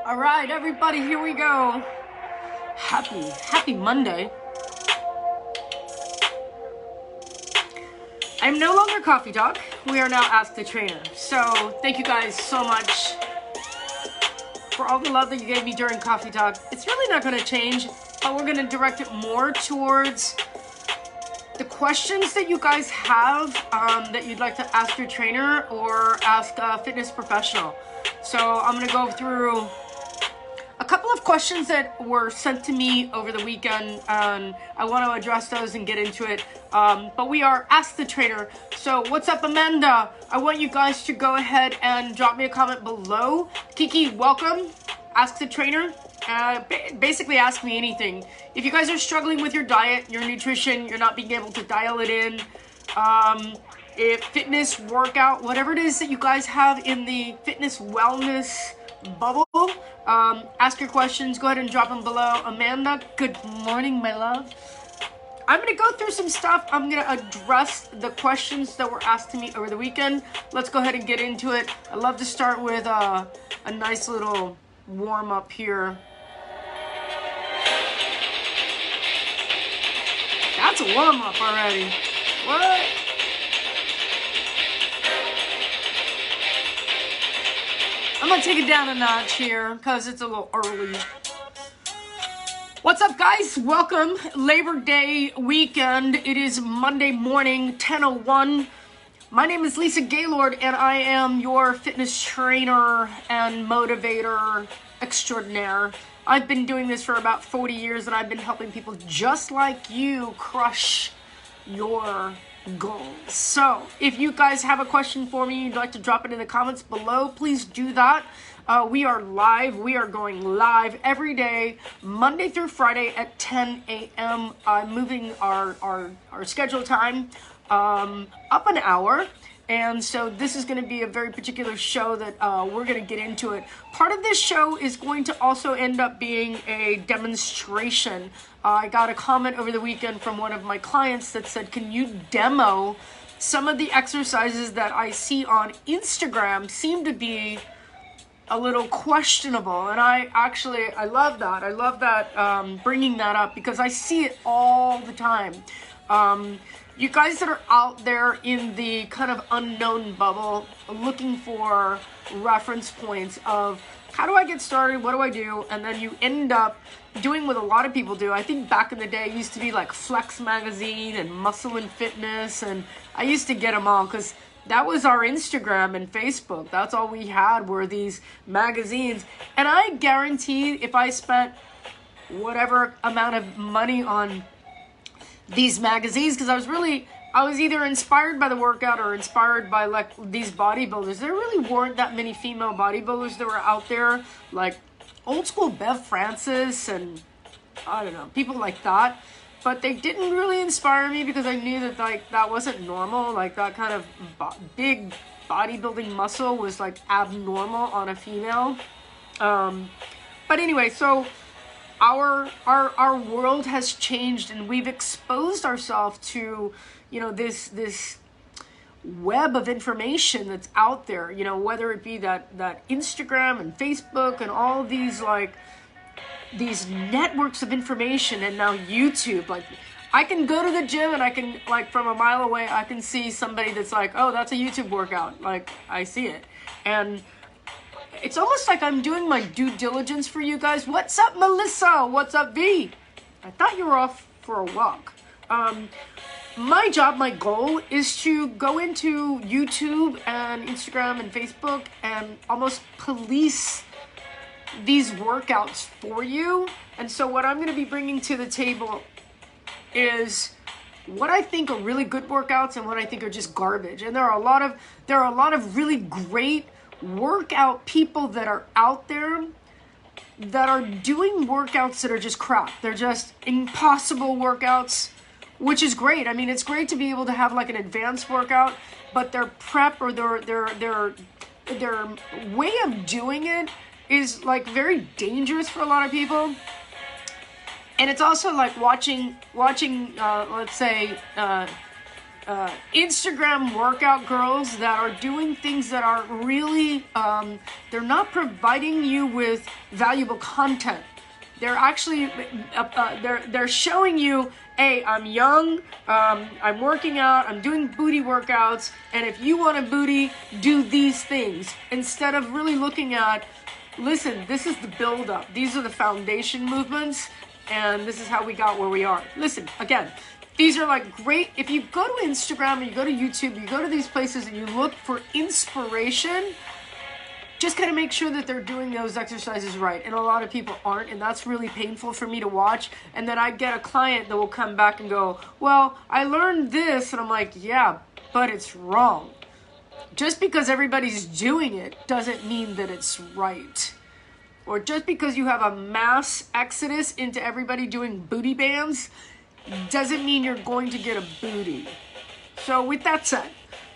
All right, everybody, here we go. Happy Monday. I'm no longer Coffee Talk. We are now Ask the Trainer. So thank you guys so much for all the love that you gave me during Coffee Talk. It's really not going to change, but we're going to direct it more towards the questions that you guys have that you'd like to ask your trainer or ask a fitness professional. So I'm going to go through a couple of questions that were sent to me over the weekend, and I want to address those and get into it. But we are Ask the Trainer. So what's up, Amanda? I want you guys to go ahead and drop me a comment below. Kiki, welcome. Ask the Trainer. Basically ask me anything. If you guys are struggling with your diet, your nutrition, you're not being able to dial it in, if fitness, workout, whatever it is that you guys have in the fitness wellness bubble, ask your questions. Go ahead and drop them below. Amanda, good morning, my love. I'm going to go through some stuff. I'm going to address the questions that were asked to me over the weekend. Let's go ahead and get into it. I love to start with a nice little warm up here. That's a warm up already. What? I'm gonna take it down a notch here because it's a little early. What's up, guys? Welcome. Labor Day weekend. It is Monday morning, 10:01. My name is Lisa Gaylord, and I am your fitness trainer and motivator extraordinaire. I've been doing this for about 40 years, and I've been helping people just like you crush your goals. So if you guys have a question for me, you'd like to drop it in the comments below, please do that. We are live. We are going live every day, Monday through Friday at 10 a.m. I'm moving our schedule time up an hour. And so this is going to be a very particular show that we're going to get into it. Part of this show is going to also end up being a demonstration. I got a comment over the weekend from one of my clients that said, can you demo some of the exercises that I see on Instagram seem to be a little questionable. And I love that. I love that bringing that up because I see it all the time. You guys that are out there in the kind of unknown bubble looking for reference points of how do I get started, what do I do, and then you end up doing what a lot of people do. I think back in the day it used to be like Flex Magazine and Muscle and Fitness, and I used to get them all because that was our Instagram and Facebook. That's all we had were these magazines. And I guarantee if I spent whatever amount of money on these magazines, because I was either inspired by the workout or inspired by like these bodybuilders. There really weren't that many female bodybuilders that were out there, like old school Bev Francis and I don't know, people like that. But they didn't really inspire me because I knew that like that wasn't normal. Like that kind of big bodybuilding muscle was like abnormal on a female. But anyway, so our world has changed, and we've exposed ourselves to, you know, this web of information that's out there, you know, whether it be that Instagram and Facebook and all of these like these networks of information, and now YouTube. Like I can go to the gym and I can, like, from a mile away I can see somebody that's like, oh, that's a YouTube workout. Like I see it, and it's almost like I'm doing my due diligence for you guys. What's up, Melissa? What's up, V? I thought you were off for a walk. My job, my goal is to go into YouTube and Instagram and Facebook and almost police these workouts for you. And so what I'm going to be bringing to the table is what I think are really good workouts and what I think are just garbage. And there are a lot of really great workout people that are out there that are doing workouts that are just crap. They're just impossible workouts, which is great. I mean, it's great to be able to have like an advanced workout, but their prep or their way of doing it is like very dangerous for a lot of people. And it's also like watching let's say Instagram workout girls that are doing things that are really, they're not providing you with valuable content. They're actually, they're showing you, hey, I'm young, I'm working out, I'm doing booty workouts, and if you want a booty, do these things. Instead of really looking at, listen, this is the build-up. These are the foundation movements, and this is how we got where we are. Listen, again, these are like great, if you go to Instagram, or you go to YouTube, you go to these places and you look for inspiration, just kind of make sure that they're doing those exercises right. And a lot of people aren't, and that's really painful for me to watch. And then I get a client that will come back and go, well, I learned this, and I'm like, yeah, but it's wrong. Just because everybody's doing it doesn't mean that it's right. Or just because you have a mass exodus into everybody doing booty bands doesn't mean you're going to get a booty. So with that said,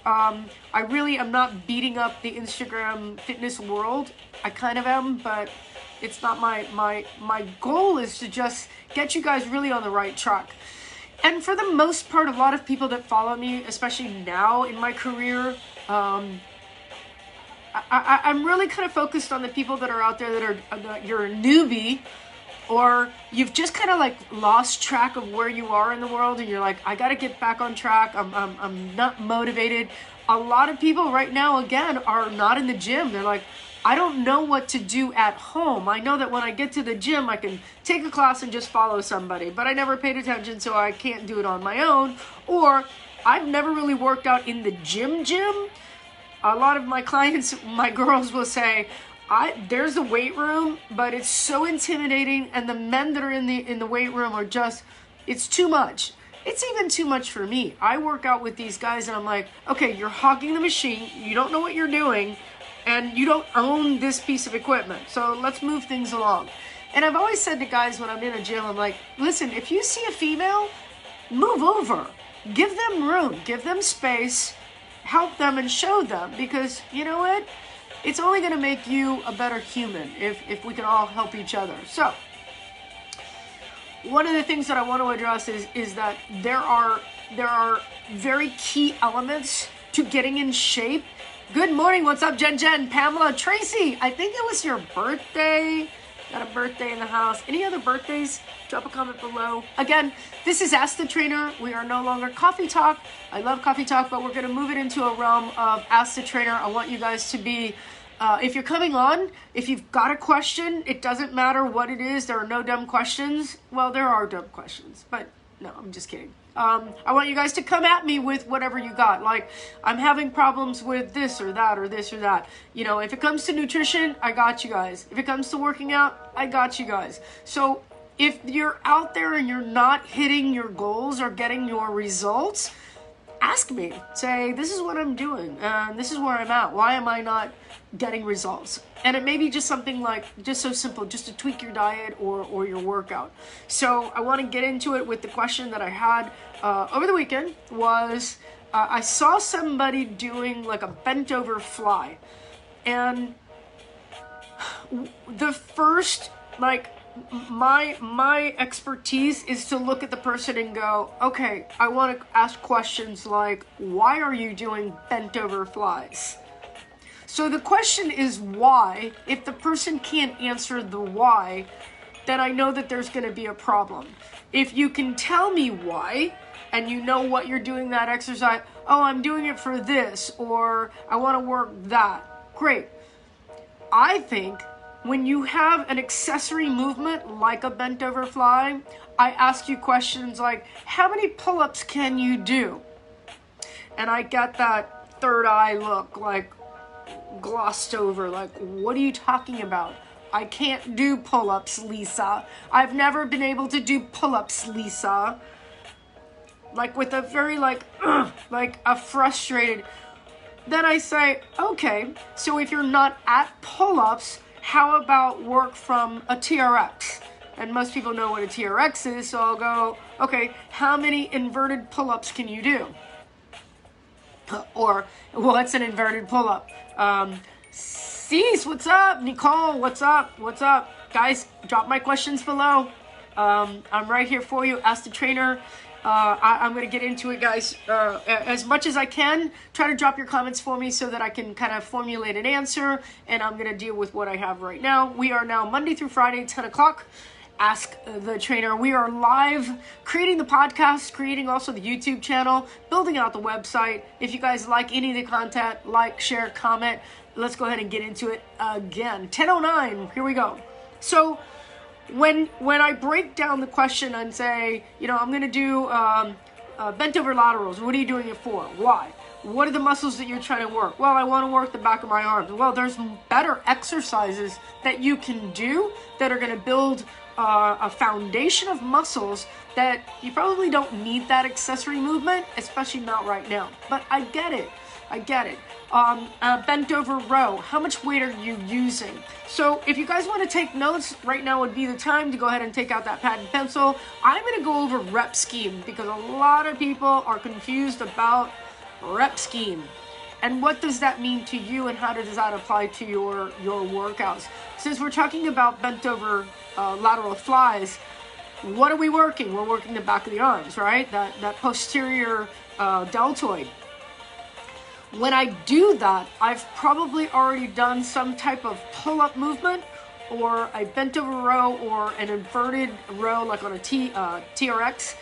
I really am not beating up the Instagram fitness world. I kind of am, but it's not my goal is to just get you guys really on the right track. And for the most part, a lot of people that follow me, especially now in my career, I'm really kind of focused on the people that are out there that you're a newbie, or you've just kind of like lost track of where you are in the world, and you're like, I got to get back on track. I'm not motivated. A lot of people right now, again, are not in the gym. They're like, I don't know what to do at home. I know that when I get to the gym, I can take a class and just follow somebody, but I never paid attention, so I can't do it on my own. Or I've never really worked out in the gym. A lot of my clients, my girls will say, there's a weight room, but it's so intimidating, and the men that are in the weight room are just, it's too much. It's even too much for me. I work out with these guys, and I'm like, okay, you're hogging the machine, you don't know what you're doing, and you don't own this piece of equipment, so let's move things along. And I've always said to guys when I'm in a gym, I'm like, listen, if you see a female, move over. Give them room, give them space, help them and show them, because you know what? It's only going to make you a better human if we can all help each other. So, one of the things that I want to address is that there are very key elements to getting in shape. Good morning, what's up, Jen, Pamela, Tracy? I think it was your birthday. Got a birthday in the house. Any other birthdays? Drop a comment below. Again, this is Ask the Trainer. We are no longer Coffee Talk. I love Coffee Talk, but we're going to move it into a realm of Ask the Trainer. I want you guys to be, if you're coming on, if you've got a question, it doesn't matter what it is. There are no dumb questions. Well, there are dumb questions, but no, I'm just kidding. I want you guys to come at me with whatever you got. Like, I'm having problems with this or that or this or that. You know, if it comes to nutrition, I got you guys. If it comes to working out, I got you guys. So if you're out there and you're not hitting your goals or getting your results, ask me. Say, this is what I'm doing, and this is where I'm at. Why am I not getting results? And it may be just something like, just so simple, just to tweak your diet or your workout. So I want to get into it with the question that I had over the weekend was, I saw somebody doing like a bent over fly. And the first, like, my expertise is to look at the person and go, okay, I want to ask questions like, why are you doing bent over flies? So the question is why. If the person can't answer the why, then I know that there's going to be a problem. If you can tell me why, and you know what you're doing that exercise, oh, I'm doing it for this, or I want to work that, great. I think when you have an accessory movement like a bent over fly, I ask you questions like, how many pull-ups can you do? And I get that third eye look, like glossed over, like, what are you talking about? I can't do pull-ups, Lisa. I've never been able to do pull-ups, Lisa. Like with a very like a frustrated. Then I say, okay, so if you're not at pull-ups, how about work from a TRX? And most people know what a TRX is, so I'll go, okay, how many inverted pull-ups can you do? Or, what's an inverted pull-up? Cease, what's up? Nicole, what's up? What's up? Guys, drop my questions below. I'm right here for you. Ask the Trainer. I'm going to get into it, guys, as much as I can. Try to drop your comments for me so that I can kind of formulate an answer, and I'm going to deal with what I have right now. We are now Monday through Friday, 10 o'clock. Ask the Trainer. We are live creating the podcast, creating also the YouTube channel, building out the website. If you guys like any of the content, like, share, comment. Let's go ahead and get into it again. 10:09, here we go. So when I break down the question and say, you know, I'm going to do bent over laterals, what are you doing it for? Why? What are the muscles that you're trying to work? Well, I want to work the back of my arms. Well, there's better exercises that you can do that are going to build a foundation of muscles that you probably don't need that accessory movement, especially not right now. But I get it. Bent over row, how much weight are you using? So if you guys want to take notes, right now would be the time to go ahead and take out that pad and pencil. I'm going to go over rep scheme because a lot of people are confused about rep scheme. And what does that mean to you, and how does that apply to your workouts? Since we're talking about bent over lateral flies, what are we working? We're working the back of the arms, right? That posterior deltoid. When I do that, I've probably already done some type of pull-up movement, or a bent over row, or an inverted row like on a TRX.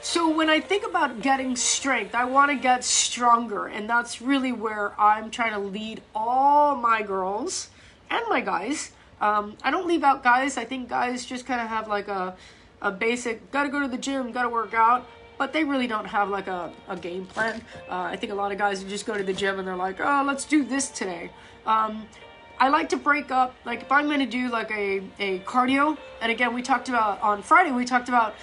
So when I think about getting strength, I want to get stronger, and that's really where I'm trying to lead all my girls and my guys. I don't leave out guys. I think guys just kind of have like a basic, gotta go to the gym, gotta work out, but they really don't have like a game plan. I think a lot of guys just go to the gym and they're like, oh, let's do this today. I like to break up, like if I'm going to do like a cardio, and again, we talked about on Friday, we talked about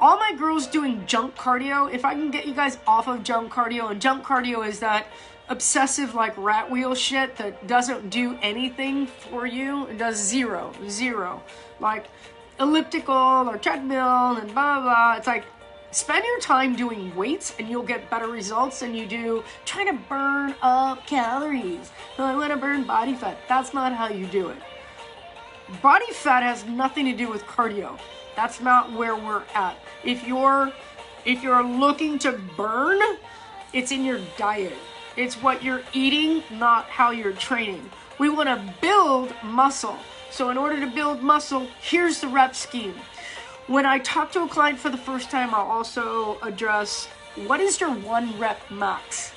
all my girls doing junk cardio. If I can get you guys off of junk cardio, and junk cardio is that obsessive like rat wheel shit that doesn't do anything for you. It does zero, like elliptical or treadmill and blah, blah. It's like, spend your time doing weights and you'll get better results than you do trying to burn up calories. So I want to burn body fat. That's not how you do it. Body fat has nothing to do with cardio. That's not where we're at. If you're looking to burn, it's in your diet. It's what you're eating, not how you're training. We want to build muscle. So in order to build muscle, here's the rep scheme. When I talk to a client for the first time, I'll also address, what is your 1 rep max?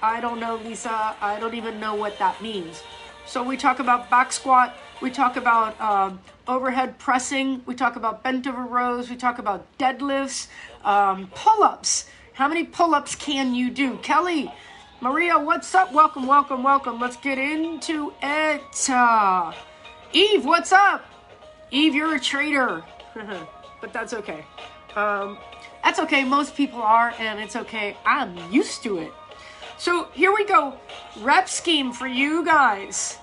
I don't know, Lisa. I don't even know what that means. So we talk about back squat. We talk about overhead pressing. We talk about bent over rows. We talk about deadlifts, pull-ups. How many pull-ups can you do? Kelly, Maria, what's up? Welcome. Let's get into it. Eve, what's up? Eve, you're a traitor. But that's okay. That's okay. Most people are, and it's okay. I'm used to it. So here we go. Rep scheme for you guys.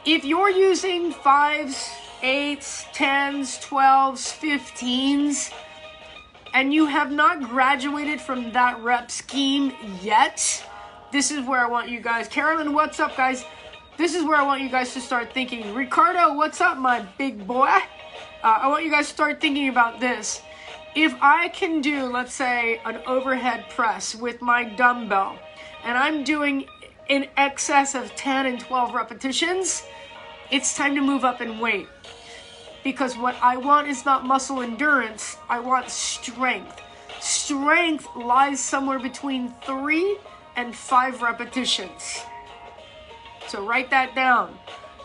If you're using 5s, 8s, 10s, 12s, 15s, and you have not graduated from that rep scheme yet, this is where I want you guys. Carolyn, what's up, guys? This is where I want you guys to start thinking. Ricardo, what's up, my big boy? I want you guys to start thinking about this. If I can do, let's say, an overhead press with my dumbbell, and I'm doing in excess of 10 and 12 repetitions, it's time to move up in weight. Because what I want is not muscle endurance, I want strength. Strength lies somewhere between 3 and 5 repetitions. So write that down.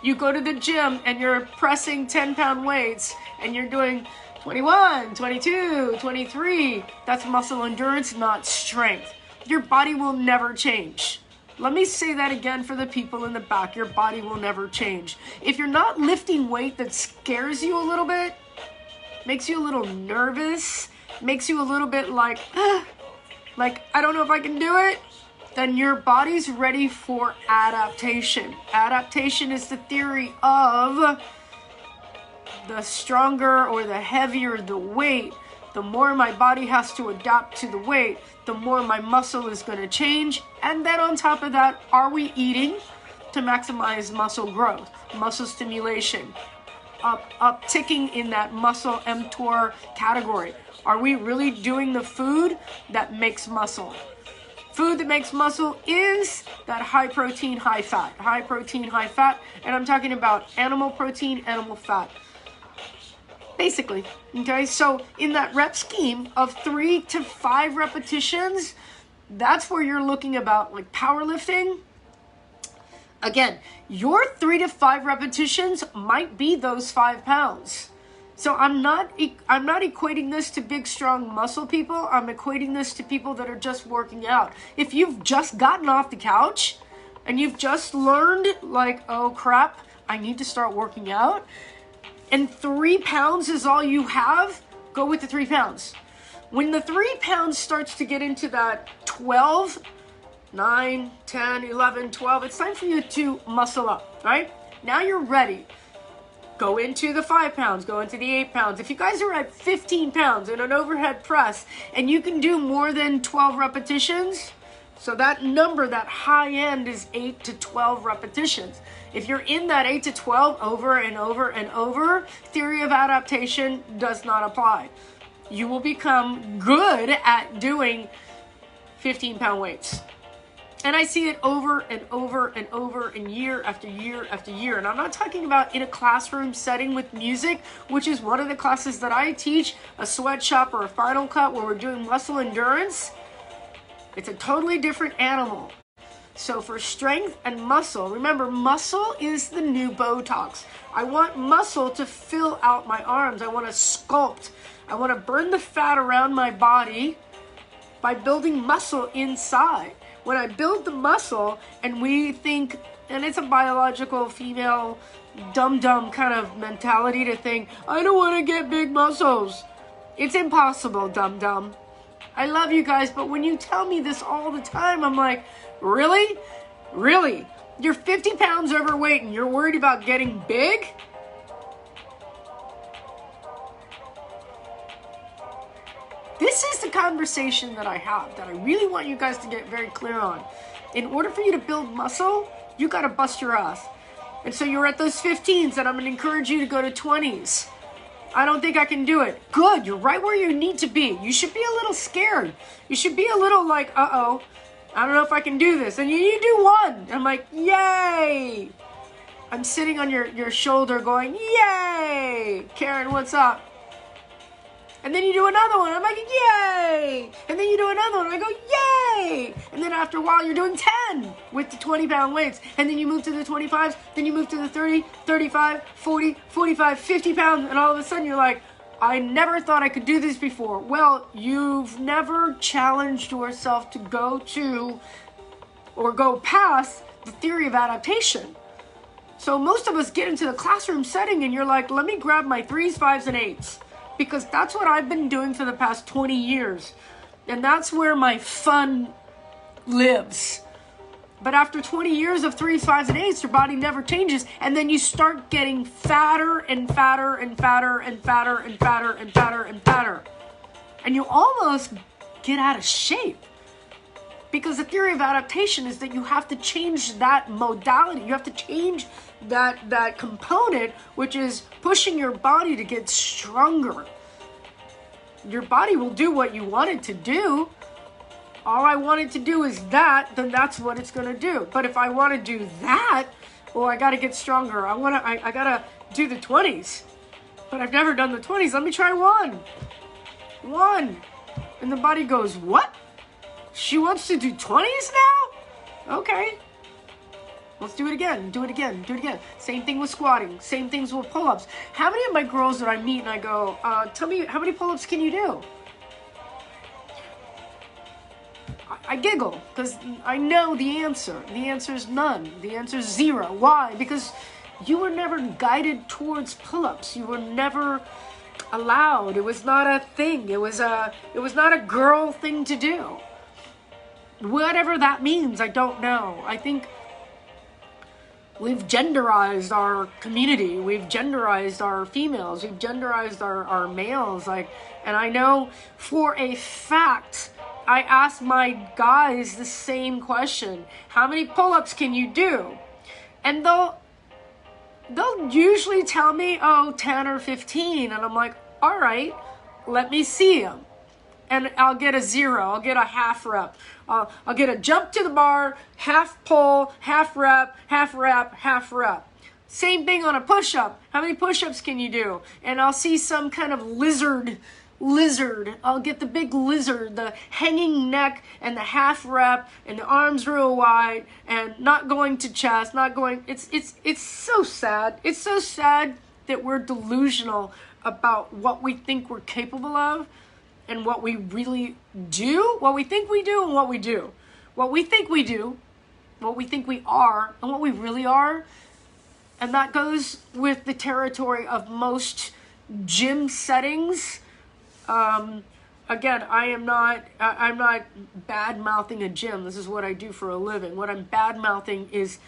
You go to the gym and you're pressing 10-pound weights and you're doing 21, 22, 23. That's muscle endurance, not strength. Your body will never change. Let me say that again for the people in the back. Your body will never change. If you're not lifting weight that scares you a little bit, makes you a little nervous, makes you a little bit like I don't know if I can do it, then your body's ready for adaptation. Adaptation is the theory of the stronger or the heavier the weight, the more my body has to adapt to the weight, the more my muscle is going to change. And then on top of that, are we eating to maximize muscle growth, muscle stimulation? upticking in that muscle mTOR category? Are we really doing the food that makes muscle? Food that makes muscle is that high protein, high fat. High protein, high fat. And I'm talking about animal protein, animal fat. Basically, okay? So in that rep scheme of 3 to 5 repetitions, that's where you're looking about like powerlifting. Again, your 3 to 5 repetitions might be those 5 pounds. So I'm not equating this to big, strong muscle people. I'm equating this to people that are just working out. If you've just gotten off the couch and you've just learned like, oh crap, I need to start working out, and 3 pounds is all you have, go with the 3 pounds. When the 3 pounds starts to get into that 12, 9, 10, 11, 12, it's time for you to muscle up, right? Now you're ready. Go into the 5 pounds, go into the 8 pounds. If you guys are at 15 pounds in an overhead press and you can do more than 12 repetitions, so that number, that high end is 8 to 12 repetitions. If you're in that 8 to 12 over and over and over, theory of adaptation does not apply. You will become good at doing 15-pound weights. And I see it over and over and over and year after year after year. And I'm not talking about in a classroom setting with music, which is one of the classes that I teach, a sweatshop or a final cut where we're doing muscle endurance. It's a totally different animal. So for strength and muscle, remember, muscle is the new Botox. I want muscle to fill out my arms. I want to sculpt. I want to burn the fat around my body by building muscle inside. When I build the muscle and we think, and it's a biological female dumb kind of mentality to think, I don't want to get big muscles. It's impossible, dumb. I love you guys, but when you tell me this all the time, I'm like, really? Really? You're 50 pounds overweight and you're worried about getting big? This is the conversation that I have that I really want you guys to get very clear on. In order for you to build muscle, you got to bust your ass. And so you're at those 15s, and I'm going to encourage you to go to 20s. I don't think I can do it. Good, you're right where you need to be. You should be a little scared. You should be a little like, uh-oh, I don't know if I can do this. And you do one. And I'm like, yay. I'm sitting on your shoulder going, yay. Karen, what's up? And then you do another one, I'm like, yay! And then you do another one, I go, yay! And then after a while, you're doing 10 with the 20-pound weights. And then you move to the 25s, then you move to the 30, 35, 40, 45, 50 pounds, and all of a sudden you're like, I never thought I could do this before. Well, you've never challenged yourself to go to or go past the theory of adaptation. So most of us get into the classroom setting and you're like, let me grab my 3s, 5s, and 8s. Because that's what I've been doing for the past 20 years. And that's where my fun lives. But after 20 years of 3s, 5s, and 8s, your body never changes. And then you start getting fatter and fatter and fatter and fatter and fatter and fatter and fatter. And you almost get out of shape. Because the theory of adaptation is that you have to change that modality. You have to change that component, which is pushing your body to get stronger. Your body will do what you want it to do. All I want it to do is that, then that's what it's going to do. But if I want to do that, well, I got to get stronger. I got to do the 20s. But I've never done the 20s. Let me try one. And the body goes, what? She wants to do 20s now? Okay. Let's do it again. Do it again. Same thing with squatting. Same things with pull-ups. How many of my girls that I meet and I go, tell me, how many pull-ups can you do? I giggle because I know the answer. The answer is none. The answer is 0. Why? Because you were never guided towards pull-ups. You were never allowed. It was not a thing. It was not a girl thing to do. Whatever that means, I don't know. I think we've genderized our community. We've genderized our females. We've genderized our males. And I know for a fact, I ask my guys the same question. How many pull-ups can you do? And they'll usually tell me, oh, 10 or 15. And I'm like, all right, let me see them. And I'll get a 0. I'll get a half rep. I'll get a jump to the bar, half pull, half rep, half rep, half rep. Same thing on a push-up. How many push-ups can you do? And I'll see some kind of lizard. I'll get the big lizard, the hanging neck and the half rep and the arms real wide and not going to chest, not going. It's so sad. It's so sad that we're delusional about what we think we're capable of and what we really do, what we think we do and what we do. What we think we do, what we think we are, and what we really are. And that goes with the territory of most gym settings. Again, I'm not bad-mouthing a gym. This is what I do for a living. What I'm bad-mouthing is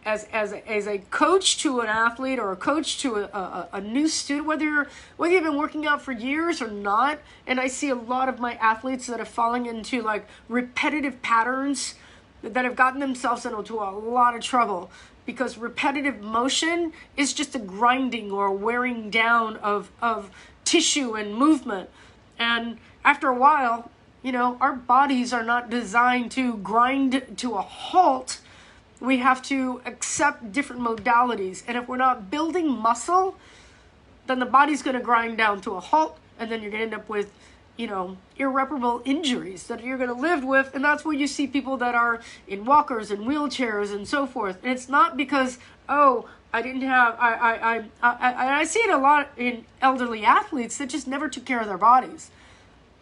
as a coach to an athlete or a coach to a new student, whether you've been working out for years or not. And I see a lot of my athletes that are falling into like repetitive patterns that have gotten themselves into a lot of trouble, because repetitive motion is just a grinding or wearing down of tissue and movement. And after a while, our bodies are not designed to grind to a halt. We have to accept different modalities. And if we're not building muscle, then the body's going to grind down to a halt. And then you're going to end up with, irreparable injuries that you're going to live with. And that's where you see people that are in walkers and wheelchairs and so forth. And it's not because, I didn't have, I see it a lot in elderly athletes that just never took care of their bodies.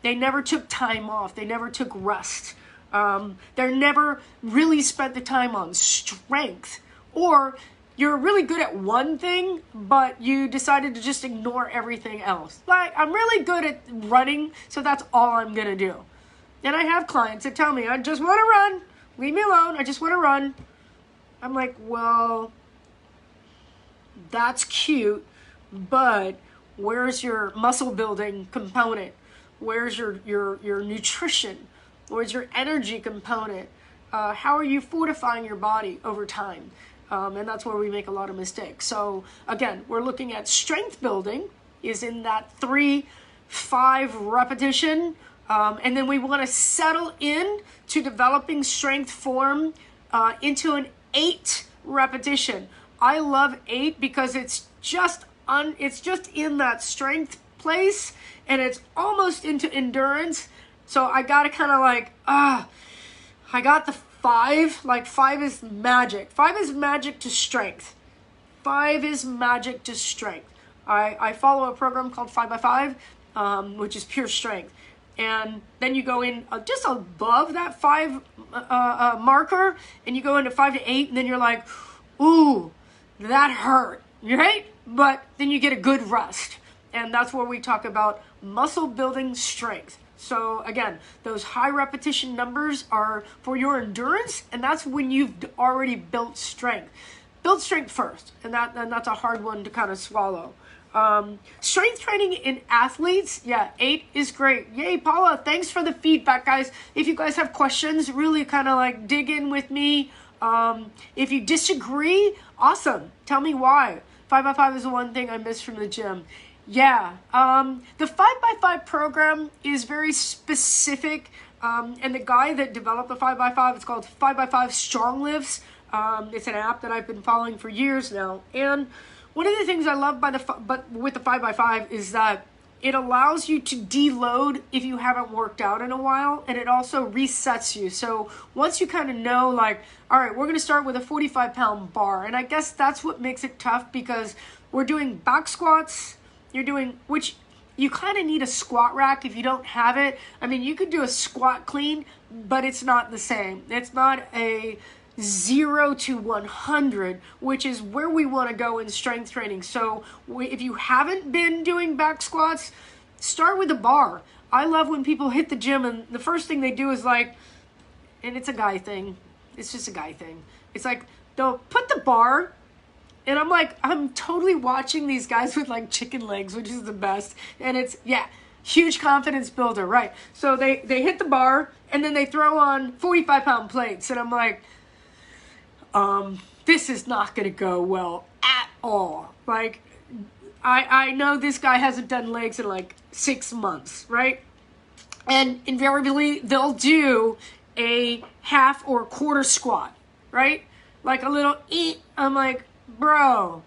They never took time off. They never took rest. They never really spent the time on strength. Or you're really good at one thing, but you decided to just ignore everything else. Like, I'm really good at running, so that's all I'm going to do. And I have clients that tell me, I just want to run. Leave me alone. I just want to run. I'm like, well, that's cute, but where's your muscle building component? Where's your nutrition? Where's your energy component? How are you fortifying your body over time? And that's where we make a lot of mistakes. So again, we're looking at strength building is in that 3-5 repetition. And then we want to settle in to developing strength form into an 8 repetition. I love 8 because it's just in that strength place and it's almost into endurance. So I got to kind of like, I got the 5, like 5 is magic. 5 is magic to strength. 5 is magic to strength. I follow a program called 5x5, which is pure strength. And then you go in just above that 5 marker and you go into 5 to 8 and then you're like, ooh, that hurt, right? But then you get a good rest. And that's where we talk about muscle building strength. So again, those high repetition numbers are for your endurance, and that's when you've already built strength. Build strength first, and that's a hard one to kind of swallow. Strength training in athletes, 8 is great. Yay, Paula, thanks for the feedback, guys. If you guys have questions, really kind of like dig in with me. If you disagree, awesome. Tell me why. 5x5 is the one thing I miss from the gym. Yeah, the 5x5 program is very specific, and the guy that developed the 5x5, it's called 5x5 Strong Lifts. It's an app that I've been following for years now, and one of the things I love with the 5x5 is that it allows you to deload if you haven't worked out in a while, and it also resets you. So once you kind of know, like, all right, we're going to start with a 45-pound bar, and I guess that's what makes it tough because we're doing back squats. Which you kind of need a squat rack if you don't have it. I mean, you could do a squat clean, but it's not the same. It's not a 0 to 100, which is where we want to go in strength training. So if you haven't been doing back squats, start with a bar. I love when people hit the gym and the first thing they do is like, and it's a guy thing. It's just a guy thing. It's like, they'll put the bar. And I'm totally watching these guys with like chicken legs, which is the best. And it's, huge confidence builder, right? So they hit the bar and then they throw on 45-pound plates. And I'm like, this is not going to go well at all. Like, I know this guy hasn't done legs in like 6 months, right? And invariably, they'll do a half or quarter squat, right? Like a little I'm like, bro.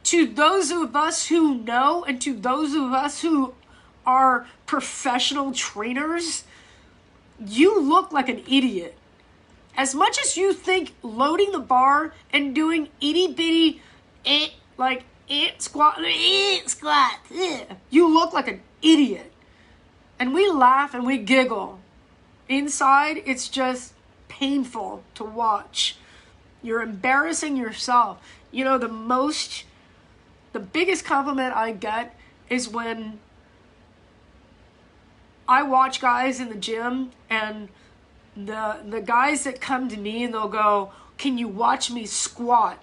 To those of us who know, and to those of us who are professional trainers, you look like an idiot. As much as you think loading the bar and doing itty bitty squat, you look like an idiot. And we laugh and we giggle. Inside, it's just painful to watch. You're embarrassing yourself. You know, the biggest compliment I get is when I watch guys in the gym, and the guys that come to me and they'll go, "Can you watch me squat?"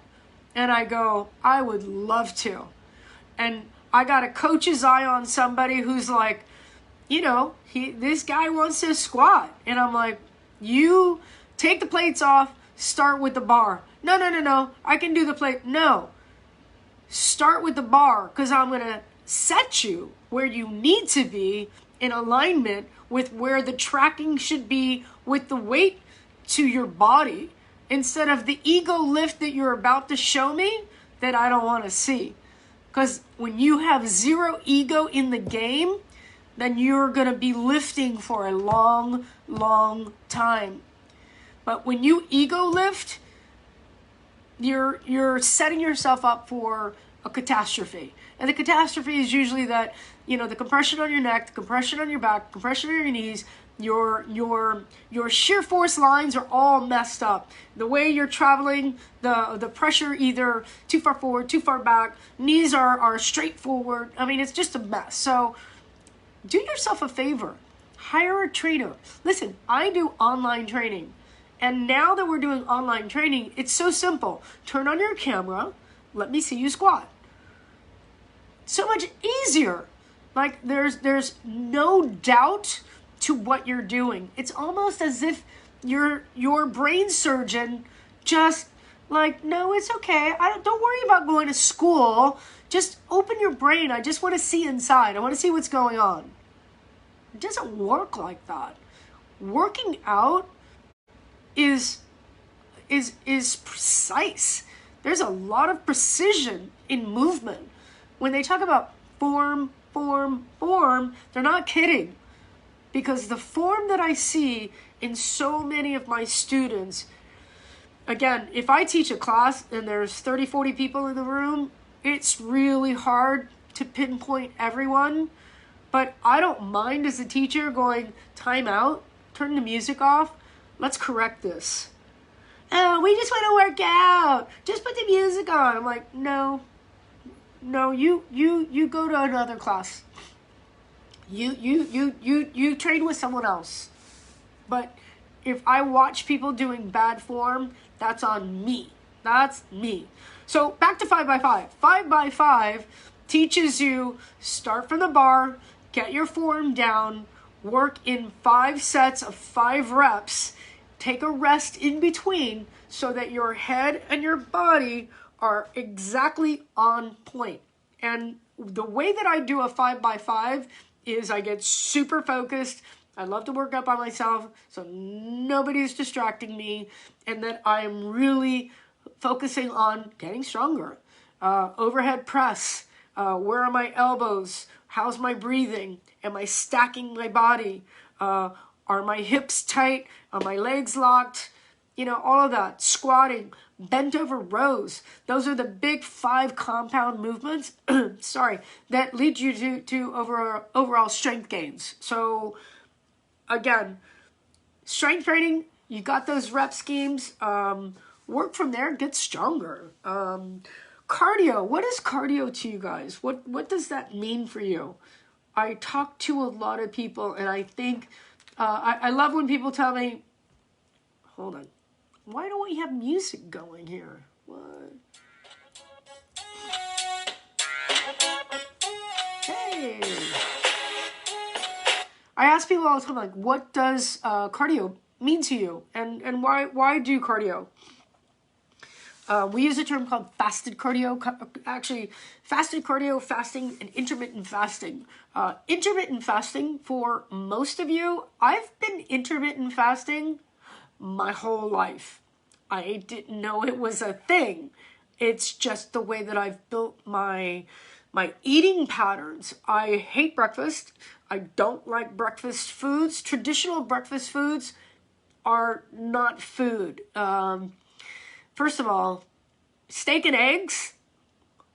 And I go, "I would love to." And I got a coach's eye on somebody who's like, you know, this guy wants to squat. And I'm like, you take the plates off, start with the bar. No, I can do the plate. No, start with the bar, because I'm going to set you where you need to be in alignment with where the tracking should be with the weight to your body, instead of the ego lift that you're about to show me that I don't want to see. Because when you have zero ego in the game, then you're going to be lifting for a long, long time. But when you ego lift, you're setting yourself up for a catastrophe. And the catastrophe is usually that, you know, the compression on your neck, the compression on your back, compression on your knees, your shear force lines are all messed up. The way you're traveling, the pressure either too far forward, too far back, knees are straight forward. I mean, it's just a mess. So do yourself a favor. Hire a trainer. Listen, I do online training. And now that we're doing online training, it's so simple. Turn on your camera. Let me see you squat. So much easier. Like, there's no doubt to what you're doing. It's almost as if your brain surgeon just like, no, it's okay. Don't worry about going to school. Just open your brain. I just want to see inside. I want to see what's going on. It doesn't work like that. Working out is precise. There's a lot of precision in movement. When they talk about form, they're not kidding. Because the form that I see in so many of my students, again, if I teach a class and there's 30, 40 people in the room, it's really hard to pinpoint everyone. But I don't mind as a teacher going, time out, turn the music off, let's correct this. Oh, we just want to work out. Just put the music on. I'm like, no, you go to another class. You train with someone else. But if I watch people doing bad form, that's on me. That's me. So back to 5x5. 5x5 teaches you start from the bar, get your form down, work in 5 sets of 5 reps, take a rest in between so that your head and your body are exactly on point. And the way that I do a 5x5 is I get super focused. I love to work out by myself, so nobody's distracting me, and that I'm really focusing on getting stronger. Overhead press. Where are my elbows? How's my breathing? Am I stacking my body? Are my hips tight? Are my legs locked? You know, all of that. Squatting, bent over rows. Those are the big 5 compound movements, that lead you to overall strength gains. So again, strength training, you got those rep schemes. Work from there, get stronger. Cardio, what is cardio to you guys? What does that mean for you? I talk to a lot of people, and I think, I love when people tell me, hold on, why don't we have music going here? What? Hey! I ask people all the time, like, what does cardio mean to you? And why do cardio? We use a term called fasted cardio, actually fasted cardio, fasting, and intermittent fasting. Intermittent fasting, for most of you, I've been intermittent fasting my whole life. I didn't know it was a thing. It's just the way that I've built my eating patterns. I hate breakfast. I don't like breakfast foods. Traditional breakfast foods are not food. First of all, steak and eggs,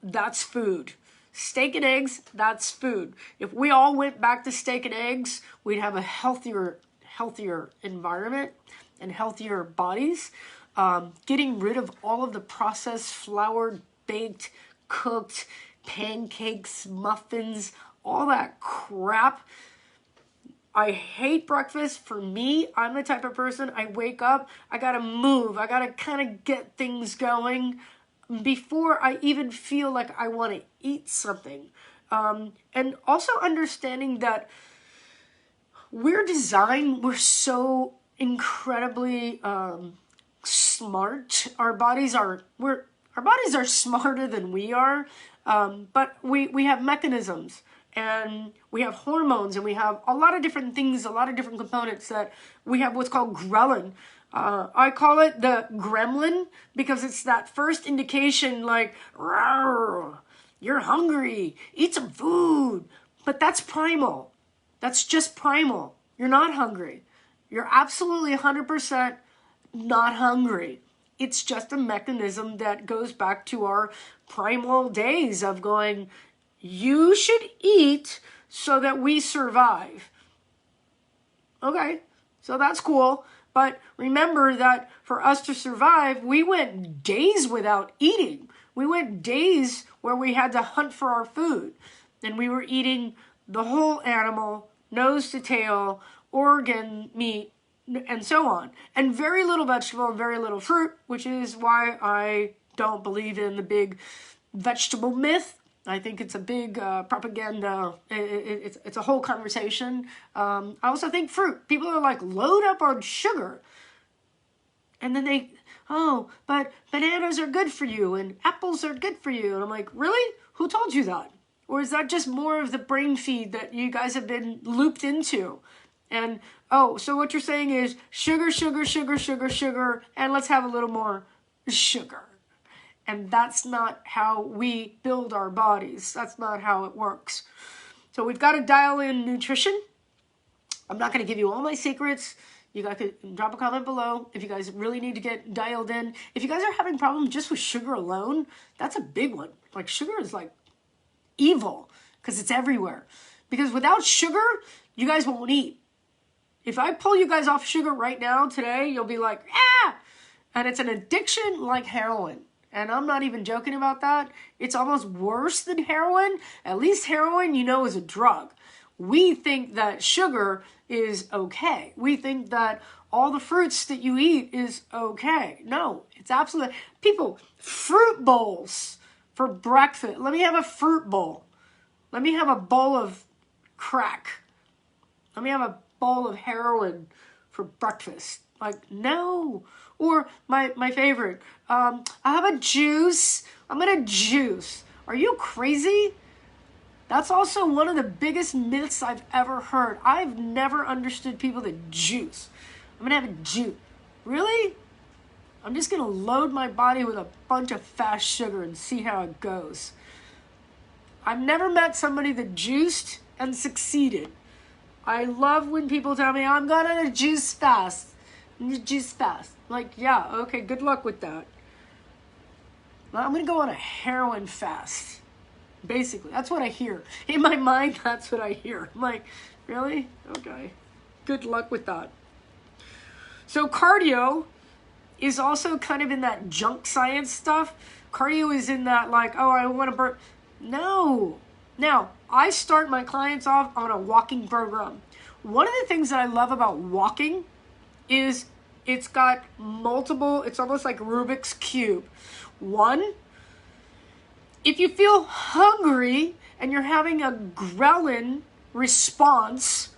that's food. Steak and eggs, that's food. If we all went back to steak and eggs, we'd have a healthier environment and healthier bodies. Getting rid of all of the processed, floured, baked, cooked, pancakes, muffins, all that crap. I hate breakfast. For me, I'm the type of person, I wake up, I gotta move, I gotta kind of get things going before I even feel like I want to eat something. And also understanding that we're so incredibly smart. Our bodies are smarter than we are, but we have mechanisms. And we have hormones, and we have a lot of different things, a lot of different components that we have what's called ghrelin. I call it the gremlin because it's that first indication like, you're hungry, eat some food. But that's primal. That's just primal. You're not hungry. You're absolutely 100% not hungry. It's just a mechanism that goes back to our primal days of going, you should eat so that we survive. Okay, so that's cool. But remember that for us to survive, we went days without eating. We went days where we had to hunt for our food. And we were eating the whole animal, nose to tail, organ, meat, and so on. And very little vegetable and very little fruit, which is why I don't believe in the big vegetable myth. I think it's a big propaganda. It's a whole conversation. I also think fruit. People are like, load up on sugar. And then but bananas are good for you and apples are good for you. And I'm like, really? Who told you that? Or is that just more of the brain feed that you guys have been looped into? And, so what you're saying is sugar, sugar, sugar, sugar, sugar, and let's have a little more sugar. And that's not how we build our bodies. That's not how it works. So we've got to dial in nutrition. I'm not going to give you all my secrets. You guys could drop a comment below if you guys really need to get dialed in. If you guys are having problems just with sugar alone, that's a big one. Like, sugar is like evil because it's everywhere. Because without sugar, you guys won't eat. If I pull you guys off sugar right now, today, you'll be like, ah! And it's an addiction like heroin. And I'm not even joking about that. It's almost worse than heroin. At least heroin, is a drug. We think that sugar is okay. We think that all the fruits that you eat is okay. No, it's absolutely... People, fruit bowls for breakfast. Let me have a fruit bowl. Let me have a bowl of crack. Let me have a bowl of heroin for breakfast. Like, no. Or my favorite, I have a juice. I'm going to juice. Are you crazy? That's also one of the biggest myths I've ever heard. I've never understood people that juice. I'm going to have a juice. Really? I'm just going to load my body with a bunch of fast sugar and see how it goes. I've never met somebody that juiced and succeeded. I love when people tell me, I'm going to juice fast. Juice fast. Like, yeah, okay, good luck with that. I'm going to go on a heroin fast. Basically, that's what I hear. In my mind, that's what I hear. I'm like, really? Okay. Good luck with that. So cardio is also kind of in that junk science stuff. Cardio is in that like, I want to burn. No. Now, I start my clients off on a walking program. One of the things that I love about walking is it's got multiple, it's almost like Rubik's Cube. One, if you feel hungry and you're having a ghrelin response,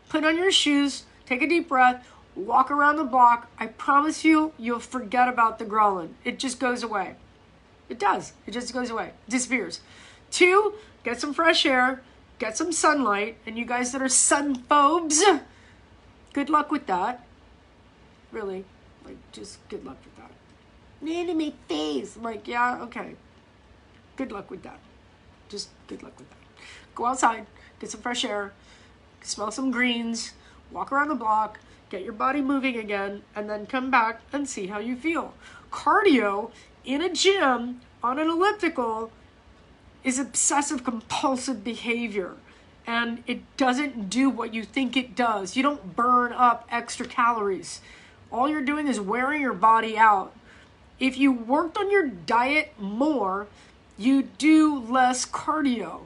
put on your shoes, take a deep breath, walk around the block. I promise you, you'll forget about the ghrelin. It just goes away. It does. It just goes away. Disappears. 2, get some fresh air, get some sunlight, and you guys that are sun phobes, good luck with that. Really, like, just good luck with that. Need my face. I'm like, yeah, okay. Good luck with that. Just good luck with that. Go outside, get some fresh air, smell some greens, walk around the block, get your body moving again, and then come back and see how you feel. Cardio in a gym on an elliptical is obsessive compulsive behavior, and it doesn't do what you think it does. You don't burn up extra calories. All you're doing is wearing your body out. If you worked on your diet more, you do less cardio.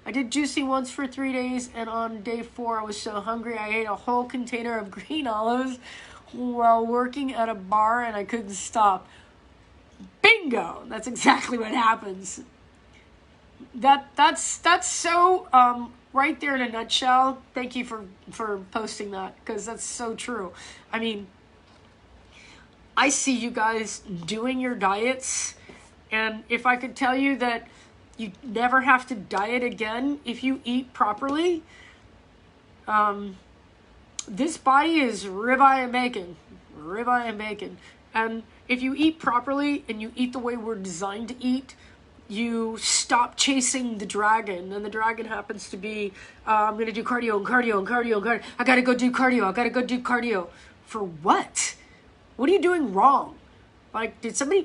I did juicing once for 3 days, and on day 4 I was so hungry I ate a whole container of green olives while working at a bar, and I couldn't stop. Bingo! That's exactly what happens. That's so right there in a nutshell. Thank you for posting that, because that's so true. I mean, I see you guys doing your diets, and if I could tell you that you never have to diet again if you eat properly, this body is ribeye and bacon. Ribeye and bacon. And if you eat properly and you eat the way we're designed to eat, you stop chasing the dragon. And the dragon happens to be, I'm going to do cardio and cardio and cardio and cardio. I got to go do cardio. I got to go do cardio. For what? What are you doing wrong? Like,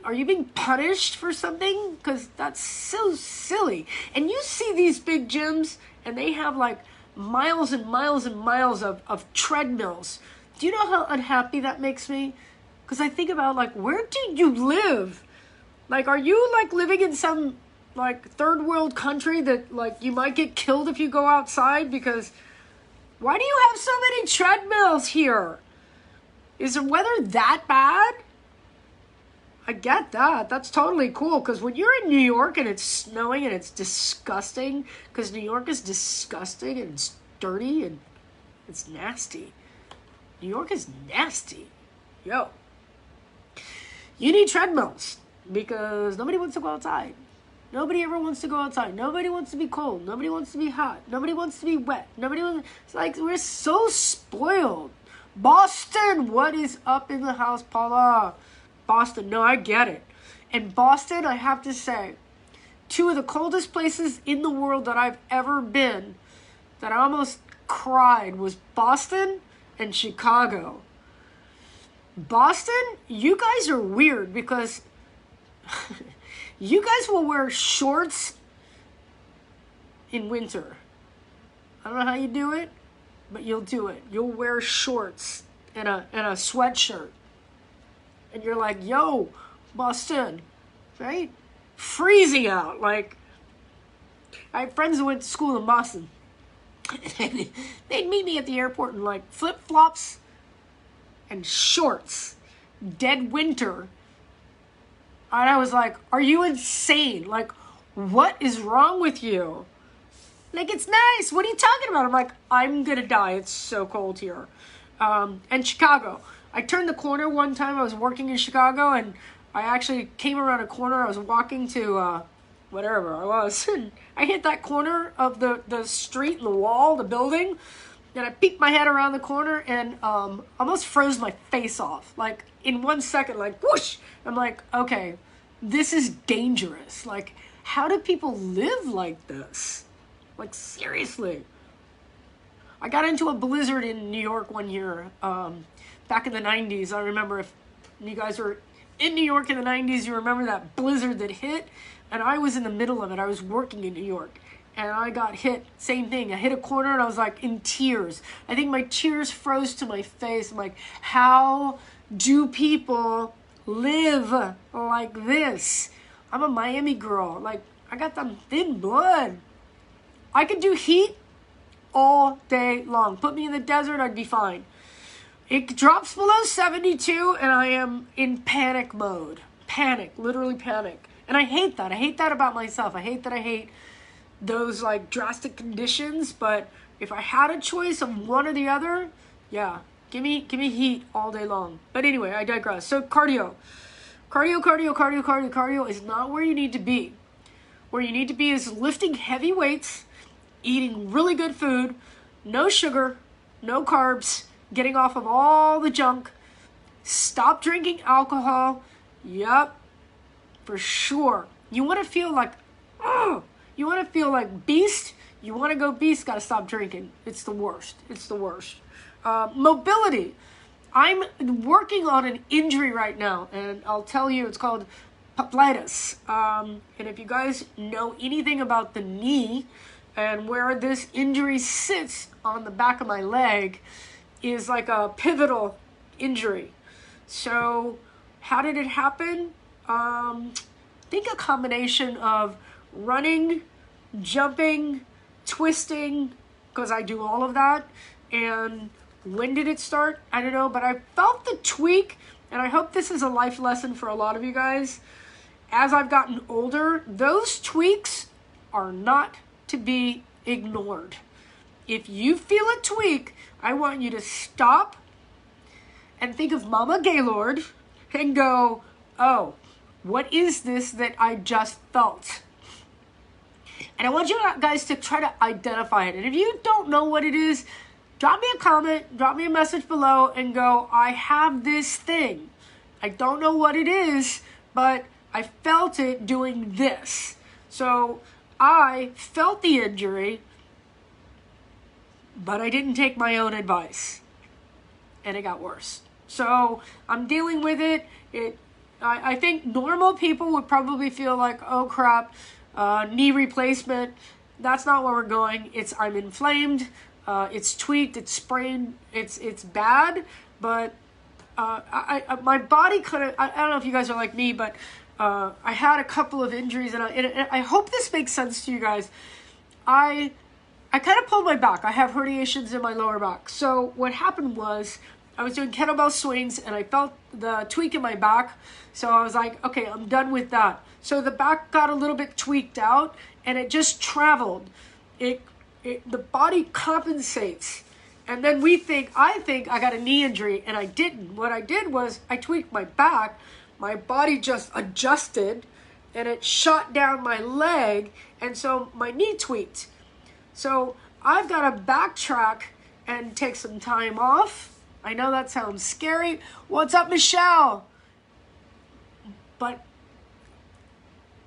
are you being punished for something? Because that's so silly. And you see these big gyms, and they have like miles and miles and miles of treadmills. Do you know how unhappy that makes me? Because I think about, like, where do you live? Like, are you like living in some like third world country that like you might get killed if you go outside? Because why do you have so many treadmills here? Is the weather that bad? I get that. That's totally cool. Because when you're in New York and it's snowing and it's disgusting, because New York is disgusting and it's dirty and it's nasty. New York is nasty. Yo. You need treadmills because nobody wants to go outside. Nobody ever wants to go outside. Nobody wants to be cold. Nobody wants to be hot. Nobody wants to be wet. It's like we're so spoiled. Boston, what is up in the house, Paula? Boston, no, I get it. And Boston, I have to say, 2 of the coldest places in the world that I've ever been, that I almost cried, was Boston and Chicago. Boston, you guys are weird because you guys will wear shorts in winter. I don't know how you do it, but you'll do it. You'll wear shorts and a sweatshirt. And you're like, yo, Boston, right? Freezing out. Like, I have friends who went to school in Boston. They'd meet me at the airport in like flip-flops and shorts. Dead winter. And I was like, are you insane? Like, what is wrong with you? Like, it's nice. What are you talking about? I'm like, I'm going to die. It's so cold here. And Chicago. I turned the corner one time. I was working in Chicago, and I actually came around a corner. I was walking to whatever I was. And I hit that corner of the street and the wall, the building, and I peeked my head around the corner and almost froze my face off. Like, in 1 second, like, whoosh! I'm like, okay, this is dangerous. Like, how do people live like this? Like, seriously. I got into a blizzard in New York one year, back in the 90s. I remember, if you guys were in New York in the 90s, you remember that blizzard that hit, and I was in the middle of it. I was working in New York, and I got hit. Same thing. I hit a corner, and I was like in tears. I think my tears froze to my face. I'm like, how do people live like this? I'm a Miami girl. Like, I got them thin blood. I could do heat all day long. Put me in the desert, I'd be fine. It drops below 72 and I am in panic mode. Panic, literally panic. And I hate that. I hate that about myself. I hate that I hate those like drastic conditions. But if I had a choice of one or the other, yeah, Give me heat all day long. But anyway, I digress. So cardio. Cardio is not where you need to be. Where you need to be is lifting heavy weights, eating really good food, no sugar, no carbs, getting off of all the junk, stop drinking alcohol. Yep, for sure. You want to feel like, you want to feel like beast. You want to go beast, got to stop drinking. It's the worst. It's the worst. Mobility. I'm working on an injury right now, and I'll tell you, it's called poplitis. And if you guys know anything about the knee and where this injury sits on the back of my leg, is like a pivotal injury. So how did it happen? I think a combination of running, jumping, twisting, because I do all of that. And when did it start? I don't know, but I felt the tweak, and I hope this is a life lesson for a lot of you guys. As I've gotten older, those tweaks are not to be ignored. If you feel a tweak, I want you to stop and think of Mama Gaylord and go, oh, what is this that I just felt? And I want you guys to try to identify it. And if you don't know what it is, drop me a comment, drop me a message below and go, I have this thing. I don't know what it is, but I felt it doing this. So I felt the injury, but I didn't take my own advice. And it got worse. So I'm dealing with it. I think normal people would probably feel like, oh crap, knee replacement. That's not where we're going. I'm inflamed. It's tweaked. It's sprained. It's bad. But my body kind of. I don't know if you guys are like me, but I had a couple of injuries, and I hope this makes sense to you guys. I kind of pulled my back. I have herniations in my lower back. So what happened was I was doing kettlebell swings and I felt the tweak in my back. So I was like, okay, I'm done with that. So the back got a little bit tweaked out and it just traveled. The body compensates. And then I think I got a knee injury, and I didn't. What I did was I tweaked my back. My body just adjusted and it shot down my leg. And so my knee tweaked. So I've got to backtrack and take some time off. I know that sounds scary. What's up, Michelle? But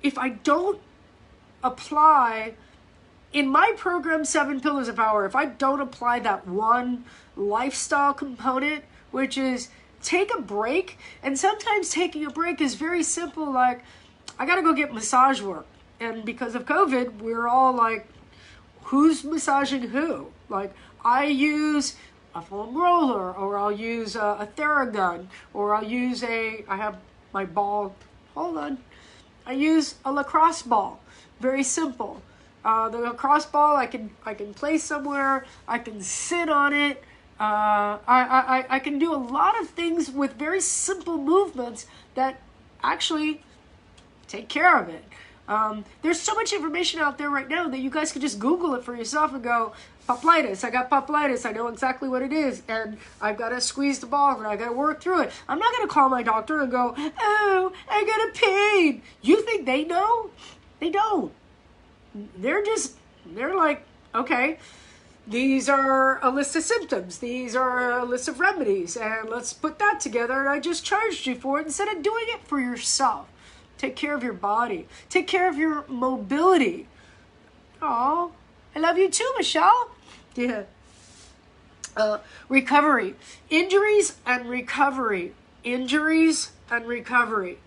if I don't apply in my program, 7 Pillars of Power, if I don't apply that one lifestyle component, which is take a break, and sometimes taking a break is very simple, like, I gotta go get massage work. And because of COVID, we're all like, who's massaging who? Like, I use a foam roller, or I'll use a Theragun, or I have my ball, hold on. I use a lacrosse ball, very simple. The lacrosse ball I can place somewhere, I can sit on it, I can do a lot of things with very simple movements that actually take care of it. There's so much information out there right now that you guys can just Google it for yourself and go, poplitis, I got poplitis, I know exactly what it is, and I've got to squeeze the ball and I got to work through it. I'm not going to call my doctor and go, oh, I got a pain. You think they know? They don't. They're like, okay, these are a list of symptoms. These are a list of remedies, and let's put that together, and I just charged you for it instead of doing it for yourself. Take care of your body. Take care of your mobility. Oh, I love you too, Michelle. Yeah. Recovery. Injuries and recovery. Injuries and recovery.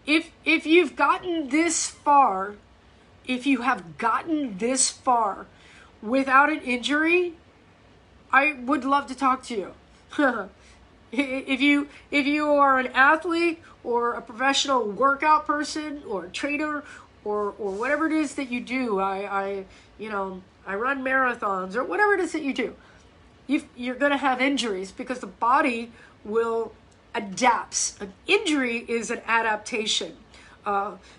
If you've gotten this far, if you have gotten this far without an injury, I would love to talk to you. If you are an athlete or a professional workout person or a trainer or whatever it is that you do, I run marathons or whatever it is that you do, you're going to have injuries because the body will adapt. An injury is an adaptation.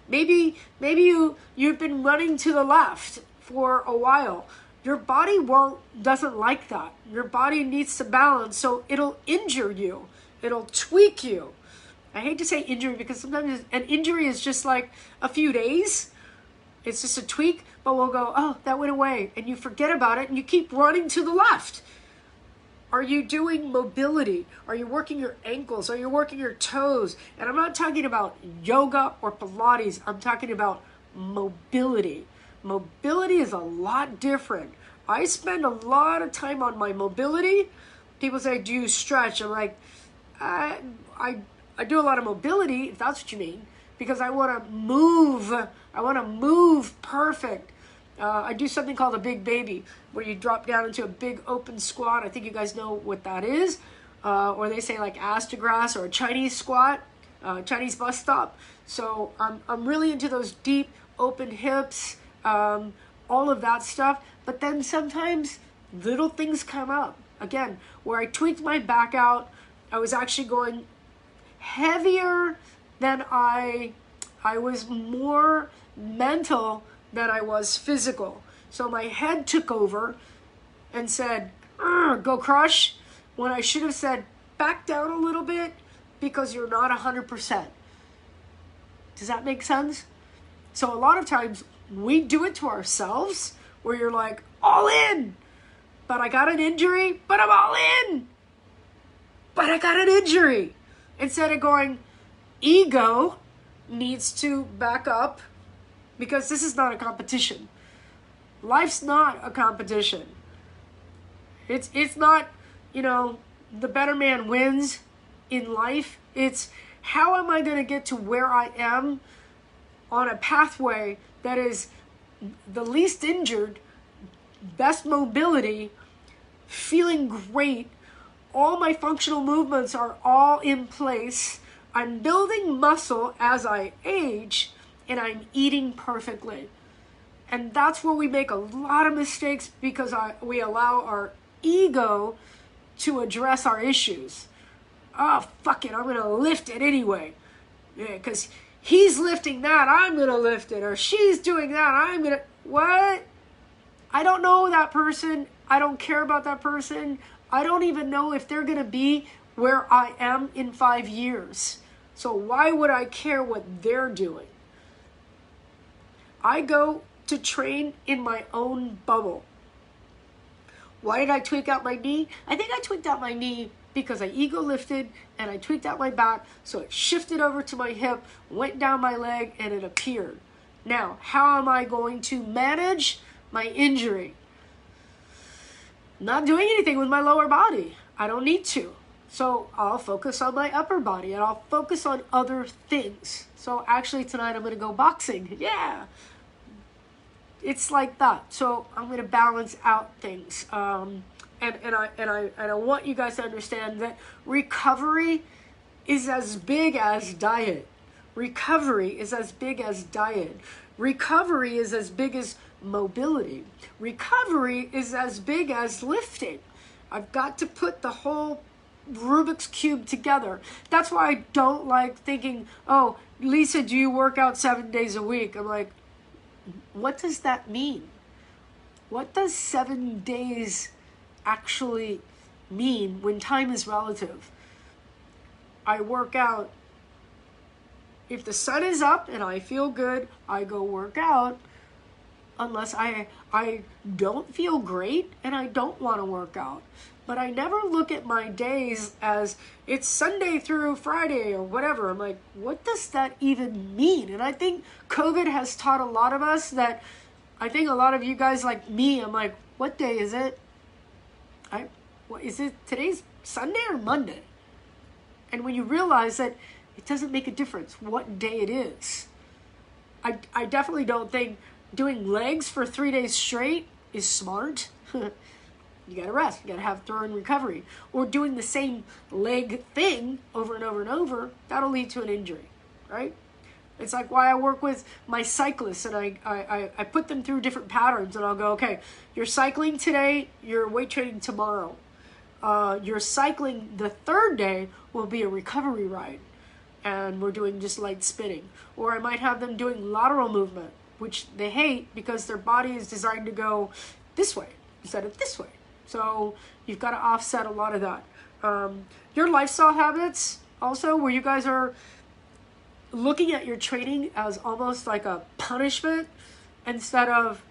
Maybe you've been running to the left for a while Your body doesn't like that. Your body needs to balance, so it'll injure you. It'll tweak you. I hate to say injury because sometimes an injury is just like a few days. It's just a tweak, but we'll go, oh, that went away. And you forget about it and you keep running to the left. Are you doing mobility? Are you working your ankles? Are you working your toes? And I'm not talking about yoga or Pilates. I'm talking about mobility. Mobility is a lot different. I spend a lot of time on my mobility. People say, do you stretch? I'm like, I do a lot of mobility, if that's what you mean, because I want to move. I want to move perfect. I do something called a big baby, where you drop down into a big open squat. I think you guys know what that is. Or they say like ass to grass or a Chinese squat, Chinese bus stop. So I'm really into those deep open hips, all of that stuff. But then sometimes little things come up. Again, where I tweaked my back out, I was actually going heavier than I was more mental than I was physical. So my head took over and said, go crush, when I should have said, back down a little bit because you're not 100%. Does that make sense? So a lot of times we do it to ourselves where you're like, all in, but I got an injury, but I'm all in, but I got an injury. Instead of going, ego needs to back up because this is not a competition. Life's not a competition. It's not, the better man wins in life. It's how am I going to get to where I am on a pathway that is the least injured, best mobility, feeling great. All my functional movements are all in place. I'm building muscle as I age, and I'm eating perfectly. And that's where we make a lot of mistakes because we allow our ego to address our issues. Oh, fuck it, I'm going to lift it anyway. Yeah, because he's lifting that, I'm going to lift it. Or she's doing that, I'm going to... What? I don't know that person. I don't care about that person. I don't even know if they're going to be where I am in 5 years. So why would I care what they're doing? I go to train in my own bubble. Why did I tweak out my knee? I think I tweaked out my knee because I ego lifted and I tweaked out my back, so it shifted over to my hip, went down my leg, and it appeared. Now, how am I going to manage my injury? Not doing anything with my lower body. I don't need to. So I'll focus on my upper body and I'll focus on other things. So actually tonight I'm going to go boxing. Yeah. It's like that. So I'm going to balance out things. And I want you guys to understand that recovery is as big as diet. Recovery is as big as diet. Recovery is as big as mobility. Recovery is as big as lifting. I've got to put the whole Rubik's Cube together. That's why I don't like thinking, oh, Lisa, do you work out 7 days a week? I'm like, what does that mean? What does 7 days actually mean when time is relative? I work out. If the sun is up and I feel good, I go work out. Unless I don't feel great and I don't want to work out. But I never look at my days as it's Sunday through Friday or whatever. I'm like, what does that even mean? And I think COVID has taught a lot of us that, I think a lot of you guys like me, I'm like, what day is it? What is it? Today's Sunday or Monday? And when you realize that it doesn't make a difference what day it is. I definitely don't think doing legs for 3 days straight is smart. You gotta rest. You gotta have thorough recovery. Or doing the same leg thing over and over and over, that'll lead to an injury, right? It's like why I work with my cyclists and I put them through different patterns and I'll go, okay, you're cycling today, you're weight training tomorrow. You're cycling the third day will be a recovery ride. And we're doing just light spinning. Or I might have them doing lateral movement, which they hate because their body is designed to go this way instead of this way. So you've got to offset a lot of that. Your lifestyle habits also, where you guys are looking at your training as almost like a punishment instead of,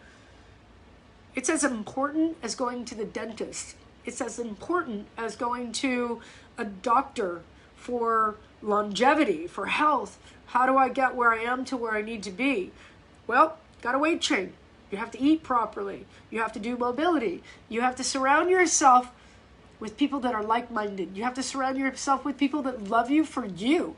it's as important as going to the dentist. It's as important as going to a doctor for longevity, for health. How do I get where I am to where I need to be? Well, gotta weight train. You have to eat properly. You have to do mobility. You have to surround yourself with people that are like-minded. You have to surround yourself with people that love you for you.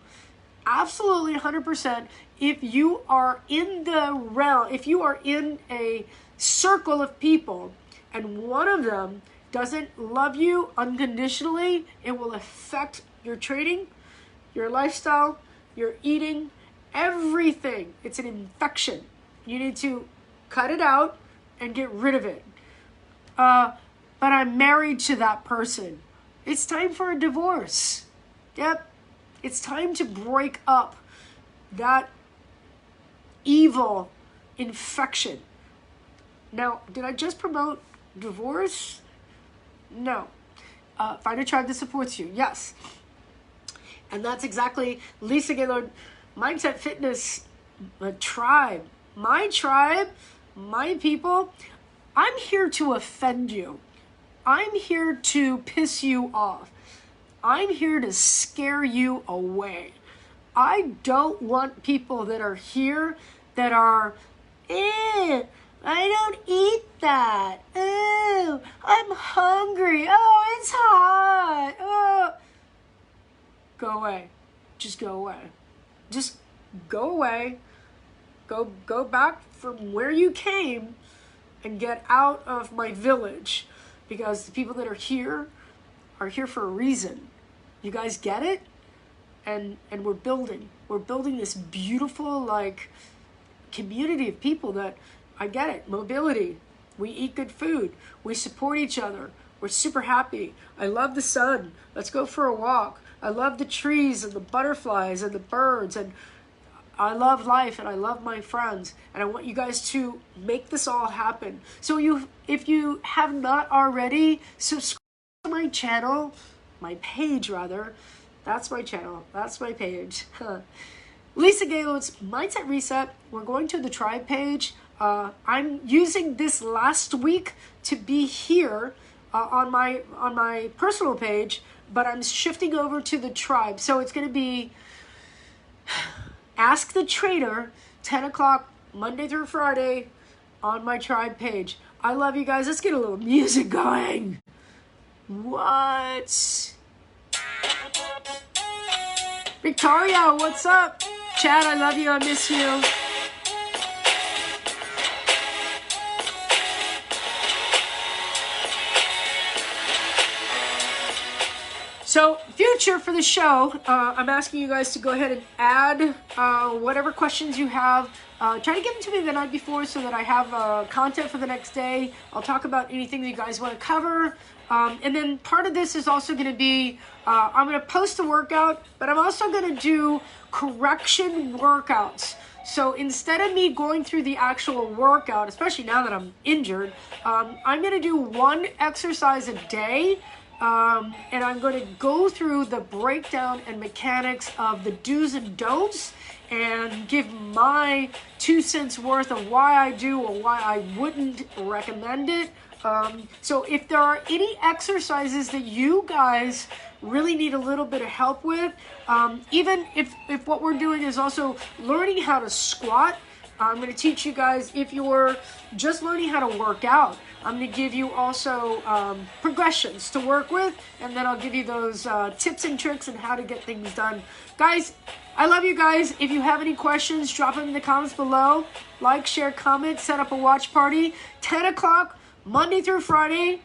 Absolutely 100%. If you are in the realm, if you are in a circle of people and one of them doesn't love you unconditionally, it will affect your training, your lifestyle, your eating, everything. It's an infection. You need to cut it out and get rid of it. But I'm married to that person. It's time for a divorce. Yep. It's time to break up that evil infection. Now, did I just promote divorce? No. Find a tribe that supports you. Yes. And that's exactly Lisa Gaylord, Mindset Fitness tribe. My tribe, my people. I'm here to offend you. I'm here to piss you off. I'm here to scare you away. I don't want people that are here that are, I don't eat that. Oh, I'm hungry. Oh, it's hot. Oh. Go away. Just go away. Just go away. Go back from where you came and get out of my village, because the people that are here for a reason. You guys get it? And we're building this beautiful like community of people that, I get it, mobility. We eat good food. We support each other. We're super happy. I love the sun. Let's go for a walk. I love the trees and the butterflies and the birds, and I love life and I love my friends, and I want you guys to make this all happen. So if you have not already, subscribe to my channel, my page rather. That's my channel. That's my page. Lisa Gaylord's Mindset Reset. We're going to the tribe page. I'm using this last week to be here on my personal page, but I'm shifting over to the tribe. So it's going to be Ask the Trader, 10 o'clock, Monday through Friday, on my tribe page. I love you guys. Let's get a little music going. What? Victoria, what's up? Chad, I love you. I miss you. So, future for the show, I'm asking you guys to go ahead and add whatever questions you have. Try to get them to me the night before so that I have content for the next day. I'll talk about anything that you guys want to cover. And then part of this is also going to be, I'm going to post a workout, but I'm also going to do correction workouts. So instead of me going through the actual workout, especially now that I'm injured, I'm going to do one exercise a day. And I'm going to go through the breakdown and mechanics of the do's and don'ts and give my 2 cents worth of why I do or why I wouldn't recommend it. So if there are any exercises that you guys really need a little bit of help with, even if what we're doing is also learning how to squat, I'm going to teach you guys, if you're just learning how to work out, I'm going to give you also progressions to work with, and then I'll give you those tips and tricks on how to get things done. Guys, I love you guys. If you have any questions, drop them in the comments below. Like, share, comment, set up a watch party. 10 o'clock, Monday through Friday.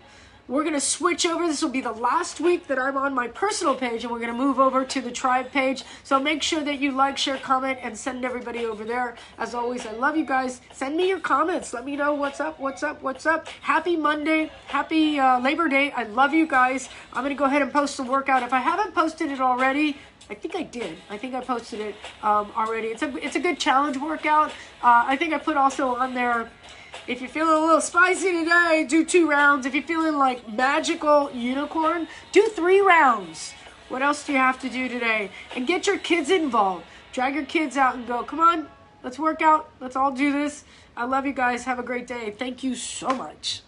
We're going to switch over. This will be the last week that I'm on my personal page, and we're going to move over to the tribe page. So make sure that you like, share, comment, and send everybody over there. As always, I love you guys. Send me your comments. Let me know what's up, what's up, what's up. Happy Monday. Happy Labor Day. I love you guys. I'm going to go ahead and post the workout. If I haven't posted it already, I think I did. I think I posted it already. It's a good challenge workout. I think I put also on there If you're feeling a little spicy today, do 2 rounds. If you're feeling like magical unicorn, do 3 rounds. What else do you have to do today? And get your kids involved. Drag your kids out and go, come on, let's work out. Let's all do this. I love you guys. Have a great day. Thank you so much.